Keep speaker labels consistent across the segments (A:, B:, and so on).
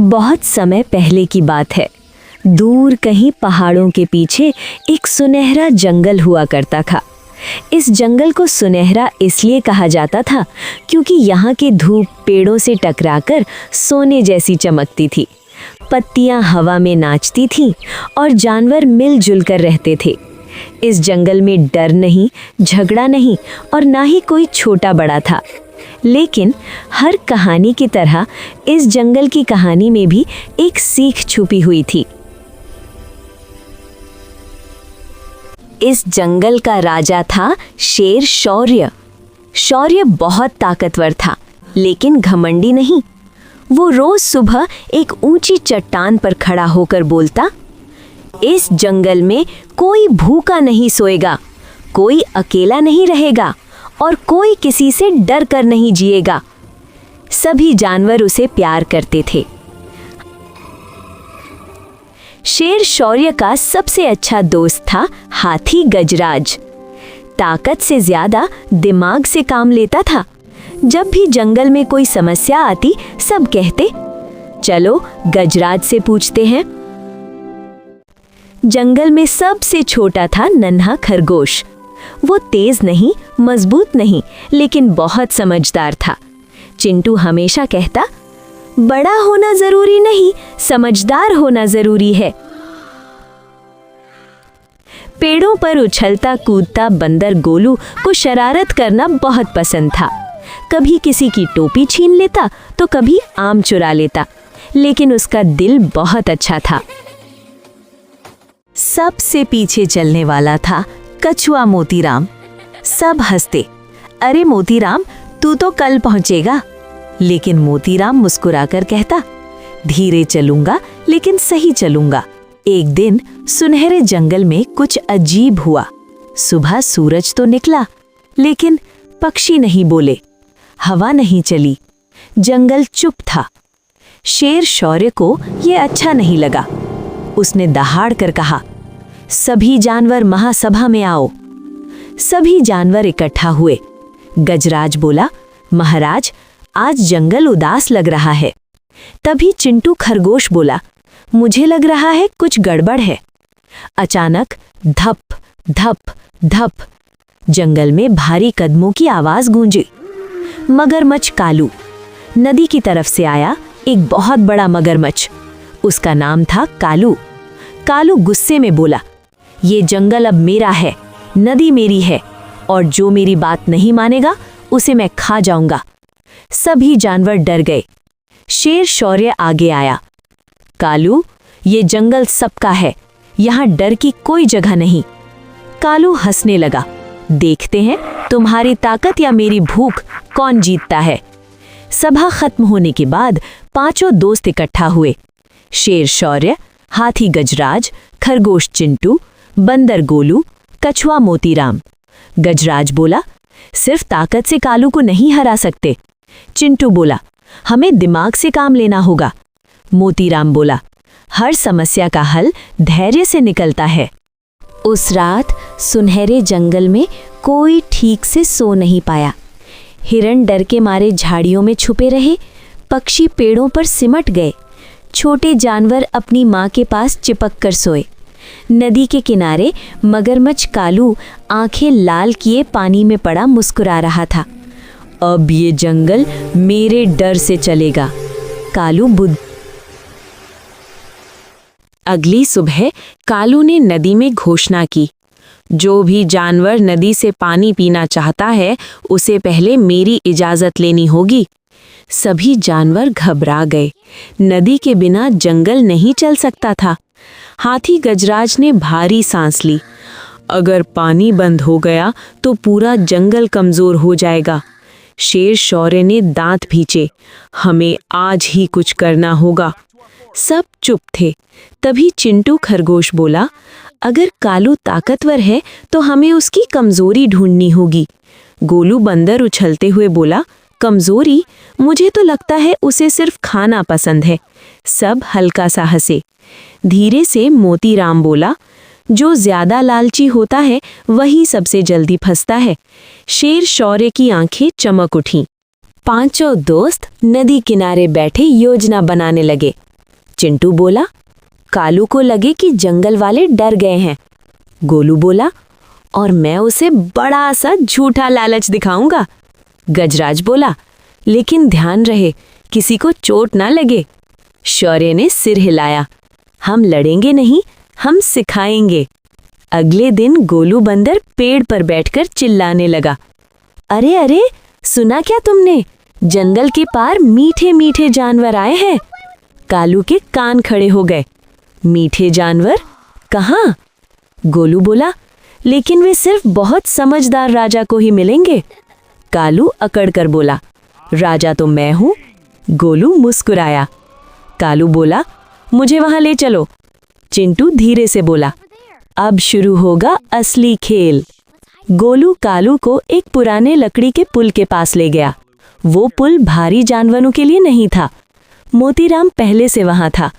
A: बहुत समय पहले की बात है। दूर कहीं पहाड़ों के पीछे एक सुनहरा जंगल हुआ करता था। इस जंगल को सुनहरा इसलिए कहा जाता था क्योंकि यहाँ की धूप पेड़ों से टकराकर सोने जैसी चमकती थी। पत्तियाँ हवा में नाचती थीं और जानवर मिलजुल कर रहते थे। इस जंगल में डर नहीं, झगड़ा नहीं और ना ही कोई छोटा बड़ा था। लेकिन हर कहानी की तरह इस जंगल की कहानी में भी एक सीख छुपी हुई थी। इस जंगल का राजा था शेर शौर्य। शौर्य बहुत ताकतवर था, लेकिन घमंडी नहीं। वो रोज सुबह एक ऊंची चट्टान पर खड़ा होकर बोलता, इस जंगल में कोई भूखा नहीं सोएगा, कोई अकेला नहीं रहेगा और कोई किसी से डर कर नहीं जिएगा। सभी जानवर उसे प्यार करते थे। शेर शौर्य का सबसे अच्छा दोस्त था हाथी गजराज। ताकत से ज्यादा दिमाग से काम लेता था। जब भी जंगल में कोई समस्या आती, सब कहते, चलो गजराज से पूछते हैं। जंगल में सबसे छोटा था नन्हा खरगोश। वो तेज नहीं, मजबूत नहीं, लेकिन बहुत समझदार था। चिंटू हमेशा कहता, बड़ा होना जरूरी नहीं, समझदार होना जरूरी है। पेड़ों पर उछलता कूदता बंदर गोलू को शरारत करना बहुत पसंद था। कभी किसी की टोपी छीन लेता तो कभी आम चुरा लेता, लेकिन उसका दिल बहुत अच्छा था। सबसे पीछे चलने वाला था कछुआ मोतीराम। सब हंसते, अरे मोतीराम, तू तो कल पहुंचेगा। लेकिन मोतीराम मुस्कुराकर कहता, धीरे चलूंगा लेकिन सही चलूंगा। एक दिन सुनहरे जंगल में कुछ अजीब हुआ। सुबह सूरज तो निकला, लेकिन पक्षी नहीं बोले, हवा नहीं चली, जंगल चुप था। शेर शौर्य को यह अच्छा नहीं लगा। उसने दहाड़ कर कहा, सभी जानवर महासभा में आओ। सभी जानवर इकट्ठा हुए। गजराज बोला, महाराज, आज जंगल उदास लग रहा है। तभी चिंटू खरगोश बोला, मुझे लग रहा है कुछ गड़बड़ है। अचानक धप धप धप जंगल में भारी कदमों की आवाज गूंजी। मगरमच्छ कालू नदी की तरफ से आया। एक बहुत बड़ा मगरमच्छ, उसका नाम था कालू। कालू गुस्से में बोला, ये जंगल अब मेरा है, नदी मेरी है, और जो मेरी बात नहीं मानेगा उसे मैं खा जाऊंगा। सभी जानवर डर गए। शेर शौर्य आगे आया, कालू, ये जंगल सबका है, यहाँ डर की कोई जगह नहीं। कालू हंसने लगा, देखते हैं तुम्हारी ताकत या मेरी भूख कौन जीतता है। सभा खत्म होने के बाद पांचों दोस्त इकट्ठा हुए। शेर शौर्य, हाथी गजराज, खरगोश चिंटू, बंदर गोलू, कछुआ मोतीराम। गजराज बोला, सिर्फ ताकत से कालू को नहीं हरा सकते। चिंटू बोला, हमें दिमाग से काम लेना होगा। मोतीराम बोला, हर समस्या का हल धैर्य से निकलता है। उस रात सुनहरे जंगल में कोई ठीक से सो नहीं पाया। हिरण डर के मारे झाड़ियों में छुपे रहे, पक्षी पेड़ों पर सिमट गए, छोटे जानवर अपनी माँ के पास चिपक कर सोए। नदी के किनारे मगरमच्छ कालू आंखें लाल किए पानी में पड़ा मुस्कुरा रहा था। अब ये जंगल मेरे डर से चलेगा, कालू बुद्ध। अगली सुबह कालू ने नदी में घोषणा की, जो भी जानवर नदी से पानी पीना चाहता है उसे पहले मेरी इजाजत लेनी होगी। सभी जानवर घबरा गए। नदी के बिना जंगल नहीं चल सकता था। हाथी गजराज ने भारी सांस ली, अगर पानी बंद हो गया तो पूरा जंगल कमजोर हो जाएगा। शेर शौर्य ने दांत भींचे, हमें आज ही कुछ करना होगा। सब चुप थे। तभी चिंटू खरगोश बोला, अगर कालू ताकतवर है तो हमें उसकी कमजोरी ढूंढनी होगी। गोलू बंदर उछलते हुए बोला, कमजोरी? मुझे तो लगता है उसे सिर्फ खाना पसंद है। सब हल्का सा हंसे। धीरे से मोतीराम बोला, जो ज्यादा लालची होता है वही सबसे जल्दी फंसता है। शेर शौर्य की आंखें चमक उठीं। पांचों दोस्त नदी किनारे बैठे योजना बनाने लगे। चिंटू बोला, कालू को लगे कि जंगल वाले डर गए हैं। गोलू बोला, और मैं उसे बड़ा सा झूठा लालच दिखाऊंगा। गजराज बोला, लेकिन ध्यान रहे किसी को चोट ना लगे। शौर्य ने सिर हिलाया, हम लड़ेंगे नहीं, हम सिखाएंगे। अगले दिन गोलू बंदर पेड़ पर बैठकर चिल्लाने लगा, अरे अरे, सुना क्या तुमने? जंगल के पार मीठे मीठे जानवर आए हैं। कालू के कान खड़े हो गए। मीठे जानवर? कहाँ? गोलू बोला, लेकिन वे सिर्फ बहुत समझदार राजा को ही मिलेंगे। कालू अकड़ कर बोला, राजा तो मैं हूं। गोलू मुस्कुराया। कालू बोला, मुझे वहां ले चलो। चिंटू धीरे से बोला, अब शुरू होगा असली खेल। गोलू कालू को एक पुराने लकड़ी के पुल के पास ले गया। वो पुल भारी जानवरों के लिए नहीं था। मोतीराम पहले से वहां था।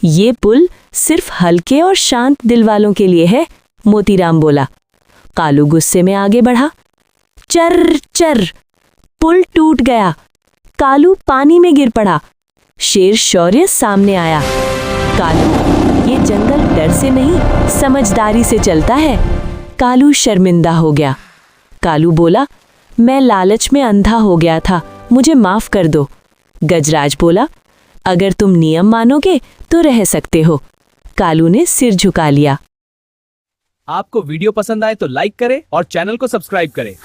A: ये पुल सिर्फ हल्के और शांत दिल वालों के लिए है, मोतीराम बोला। कालू गुस्से में आगे बढ़ा। चर चर, पुल टूट गया। कालू पानी में गिर पड़ा। शेर शौर्य सामने आया। कालू, ये जंगल डर से नहीं, समझदारी से चलता है। कालू शर्मिंदा हो गया। कालू बोला, मैं लालच में अंधा हो गया था, मुझे माफ कर दो। गजराज बोला, अगर तुम नियम मानोगे तो रह सकते हो। कालू ने सिर झुका लिया।
B: आपको वीडियो पसंद आए तो लाइक करें और चैनल को सब्सक्राइब करें।